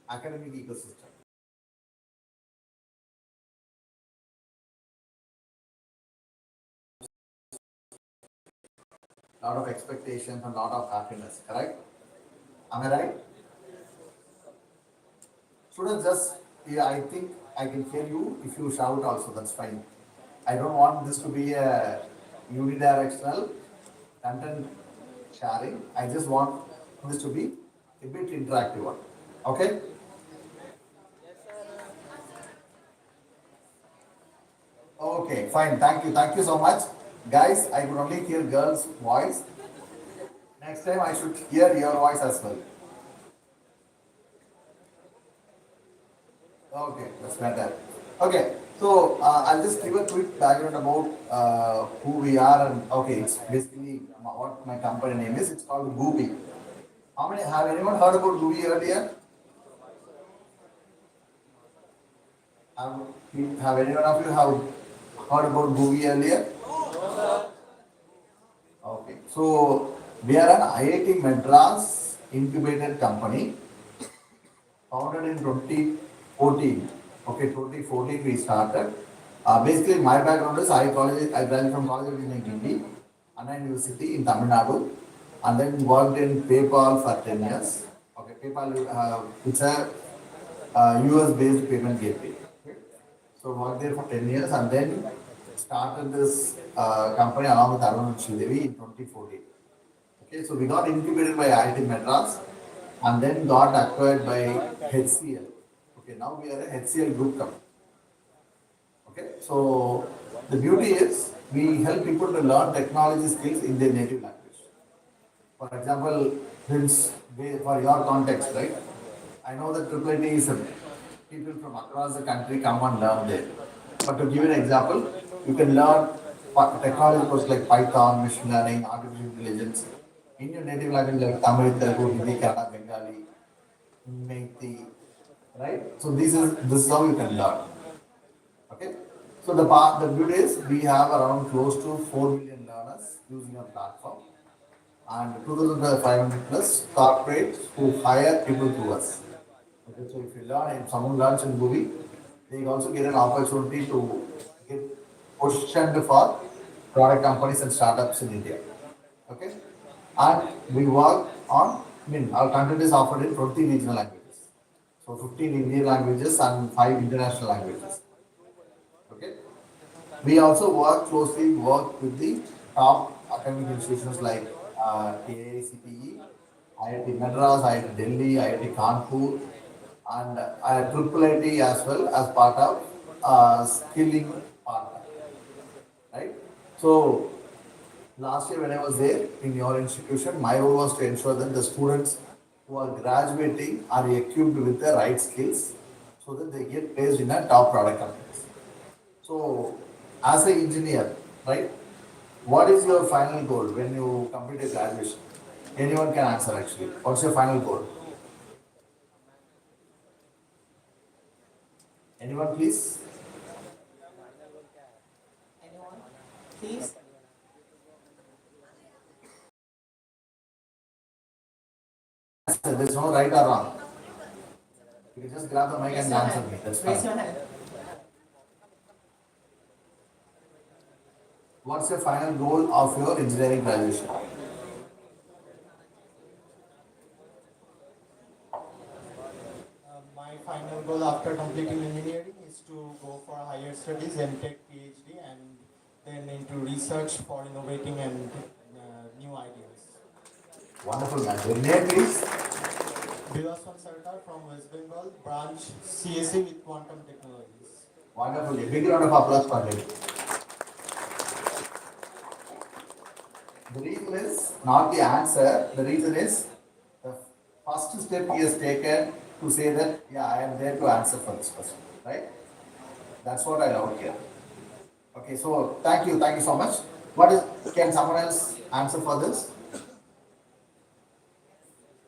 academic ecosystem. Lot of expectations and lot of happiness, correct? Am I right? Students, just, yeah, I think I can hear you. If you shout also, that's fine. I don't want this to be a unidirectional content sharing. I just want this to be a bit interactive one. Okay? Okay, fine. Thank you. Thank you so much. Guys, I could only hear girls' voice. Next time I should hear your voice as well. Okay, that's better. Okay, so I'll just give a quick background about who we are and okay, it's basically what my company name is. It's called Gooby. How many have anyone heard about Gooby earlier? Have, have anyone of you have heard about Gooby earlier? Okay, so we are an IIT Madras incubated company founded in 2014. Okay, 2014 we started. Basically, my background is I graduated from College of Engineering, Anna University in Tamil Nadu, and then worked in PayPal for 10 years. Okay, PayPal, it's a US based payment gateway. Okay. So worked there for 10 years and then started this company along with Arun Sridevi in 2014. Okay, so we got incubated by IIT Madras and then got acquired by HCL. Okay, now we are a HCL group company. Okay, so the beauty is we help people to learn technology skills in their native language. For example, since for your context, right? I know that triple IT is people from across the country come and learn there. But to give you an example, you can learn technology courses like Python, machine learning, artificial intelligence in your native language like Tamil, Telugu, Hindi, Kannada, Bengali, Meithei, right? So this is how you can learn. Okay. So the good is we have around close to 4 million learners using our platform and 2,500 plus corporates who hire people to us. Okay, so if someone learns in Google, they also get an opportunity to get positioned for product companies and startups in India. Okay, and we work on. Our content is offered in 20 regional languages, so 15 Indian languages and 5 international languages. Okay, we also work with the top academic institutions like AICTE, IIT Madras, IIT Delhi, IIT Kanpur, and Triple IT as well as part of skilling partner, right? So last year when I was there in your institution, my role was to ensure that the students who are graduating are equipped with the right skills so that they get placed in a top product companies. So as an engineer, right, what is your final goal when you complete a graduation? Anyone can answer actually. What's your final goal? Anyone please? Anyone? Please. There's no right or wrong. You can just grab the mic Raise and your answer hand. me. That's Raise fine. your hand. What's your final goal of your engineering graduation? My final goal after completing engineering is to go for higher studies and take PhD and then into research for innovating and new ideas. Wonderful man. Your name please? Bilaswan Sarkar from West Bengal, branch CSE with quantum technologies. Wonderful. A big round of applause for him. The reason is not the answer. The reason is the first step he has taken to say that, yeah, I am there to answer for this question. Right? That's what I love here. Okay, so thank you so much. Can someone else answer for this?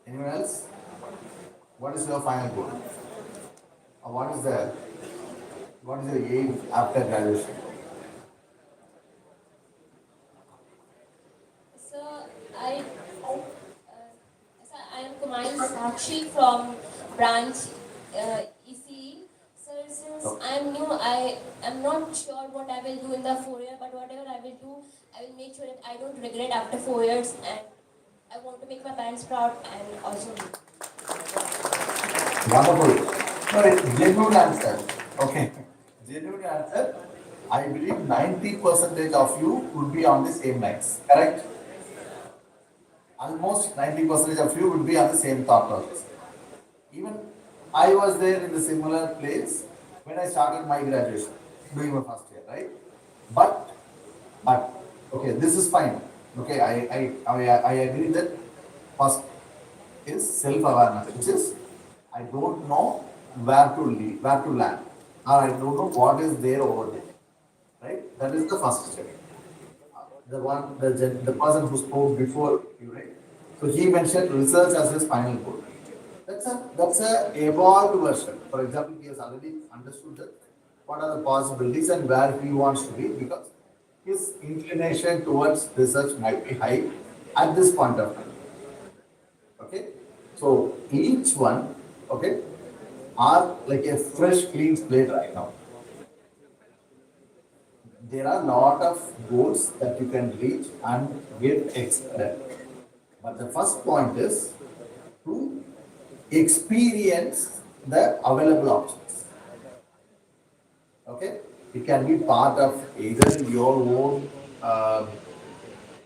Anyone else? What is your final goal? Or what is your aim after graduation? So I am Kumari Sakshi from branch ECE. Sir, since I'm new, I am not sure what I will do in the 4 year, but whatever I will do, I will make sure that I don't regret after 4 years, and I want to make my parents proud and also me. Wonderful. No, it's genuine answer. Okay. Genuine answer. I believe 90% of you would be on the same lines. Correct? Almost 90% of you would be on the same thought process. Even I was there in the similar place when I started my graduation, doing my first year, right? But, but, okay, this is fine. Okay, I agree that first is self-awareness, which is I don't know where to lead, where to land, or I don't know what is there over there, right? That is the first step. The person who spoke before you, right? So he mentioned research as his final goal. That's a evolved version. For example, he has already understood that what are the possibilities and where he wants to be because his inclination towards research might be high at this point of time. Okay, so each one, okay, are like a fresh clean slate right now. There are a lot of goals that you can reach and get exceeded. But the first point is to experience the available options. Okay, it can be part of either your own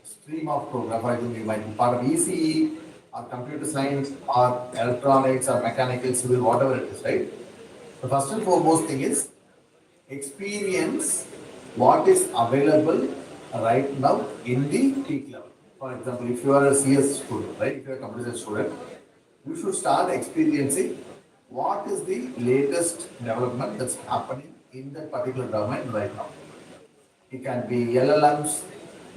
stream of program. For example, you might be part of ECE or computer science or electronics or mechanical, civil, whatever it is, right? The first and foremost thing is experience what is available right now in the peak level. For example, if you are a CS student, right? If you are a computer science student, you should start experiencing what is the latest development that's happening in that particular domain right now. It can be LLMs,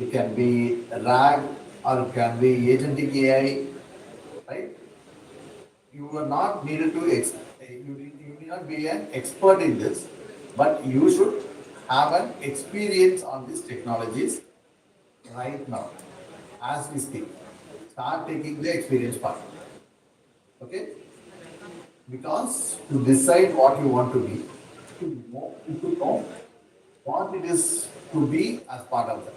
it can be RAG, or it can be agentic AI, right? You are not needed to, you need not be an expert in this, but you should have an experience on these technologies right now, as we speak. Start taking the experience part, okay? Because to decide what you want to be, to know what it is to be as part of that,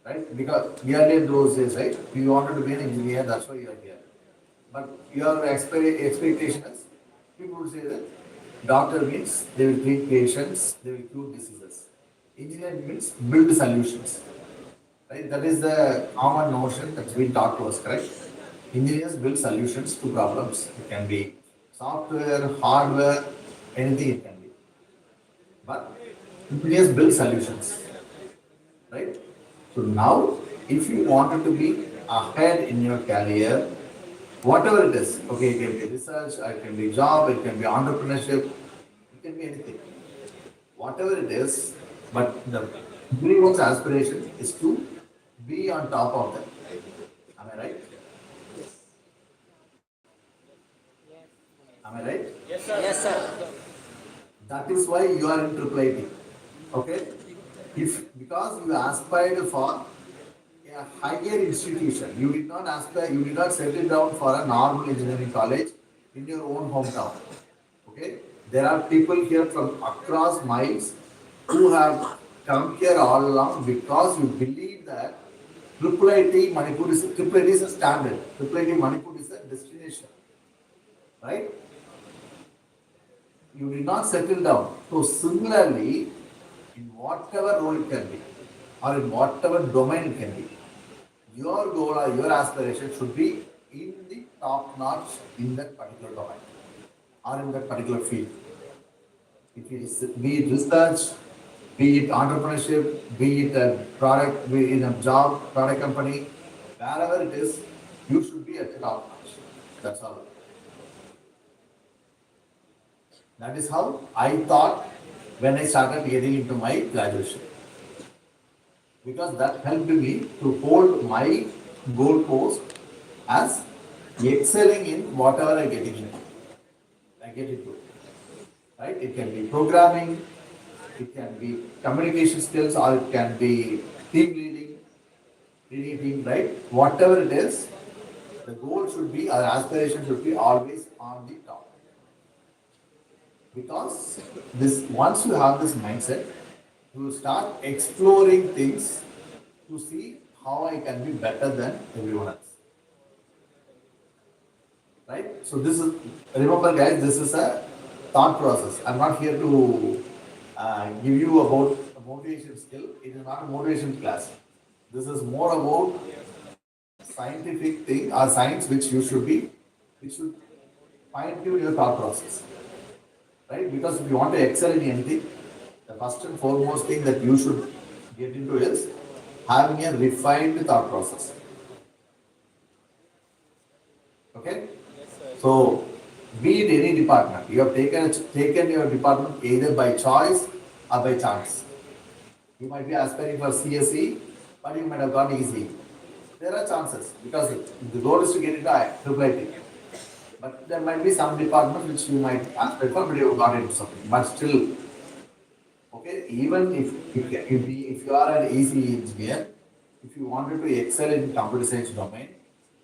right? Because earlier those days, right? You wanted to be an engineer, that's why you are here. But your expectation is, people would say that doctor means they will treat patients, they will cure diseases. Engineer means build solutions, right? That is the common notion that's been taught to us, correct? Engineers build solutions to problems. It can be software, hardware, anything it can be. But engineers build solutions, right? So now, if you wanted to be ahead in your career, whatever it is, okay, it can be research, it can be job, it can be entrepreneurship, it can be anything, whatever it is, but the everyone's aspiration is to be on top of that. Am I right? Am I right? Yes, sir. That is why you are in triple IT. Okay? If because you aspired for a higher institution, you did not aspire, you did not settle down for a normal engineering college in your own hometown. Okay? There are people here from across miles who have come here all along because you believe that triple IT Manipur is triple IT is a standard. Triple IT Manipur is a destination. Right? You did not settle down. So similarly, in whatever role it can be, or in whatever domain it can be, your goal or your aspiration should be in the top notch in that particular domain or in that particular field. It is be it research, be it entrepreneurship, be it a product, be it in a job, product company, wherever it is, you should be at the top notch. That's all. That is how I thought when I started getting into my graduation. Because that helped me to hold my goalpost as excelling in whatever I get into. I get into. Right? It can be programming, it can be communication skills, or it can be team leading, leading team, right? Whatever it is, the goal should be, our aspiration should be always on the top. Because this, once you have this mindset, you will start exploring things to see how I can be better than everyone else. Right? So this is, remember guys, this is a thought process. I'm not here to give you about a motivation skill. It is not a motivation class. This is more about scientific thing or science which you should be, which should fine tune your thought process. Right? Because if you want to excel in anything, the first and foremost thing that you should get into is having a refined thought process. Okay? So, be it any department, you have taken your department either by choice or by chance. You might be aspiring for CSE, but you might have got easy. There are chances because the goal is to get into IIT. But there might be some department which you might aspire for, but you have got into something. But still, okay, even if you are an easy engineer, if you wanted to excel in computer science domain,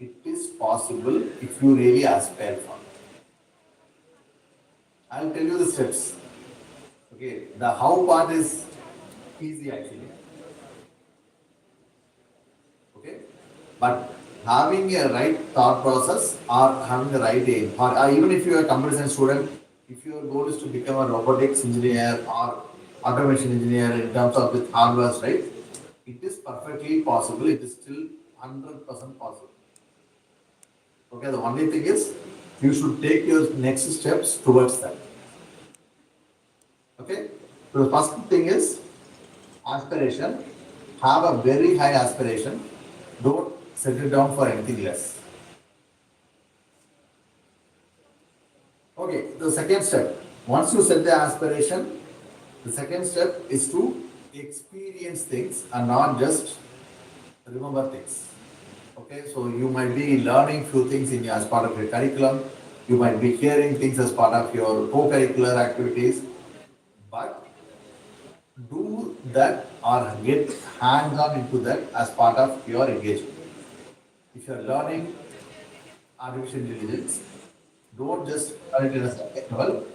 it is possible if you really aspire for it. I'll tell you the steps. Okay, the how part is easy actually. Okay, but having a right thought process or having the right aim, or even if you are a computer science student, if your goal is to become a robotics engineer or automation engineer in terms of with hardware, right? It is perfectly possible. It is still 100% possible. Okay, the only thing is you should take your next steps towards that. Okay, so the first thing is aspiration. Have a very high aspiration. Don't set it down for anything less. Okay, the second step. Once you set the aspiration, the second step is to experience things and not just remember things. Okay, so you might be learning few things as part of your curriculum. You might be hearing things as part of your co-curricular activities, but do that or get hands-on into that as part of your engagement. If you are learning artificial intelligence, don't just learn it in a subject level.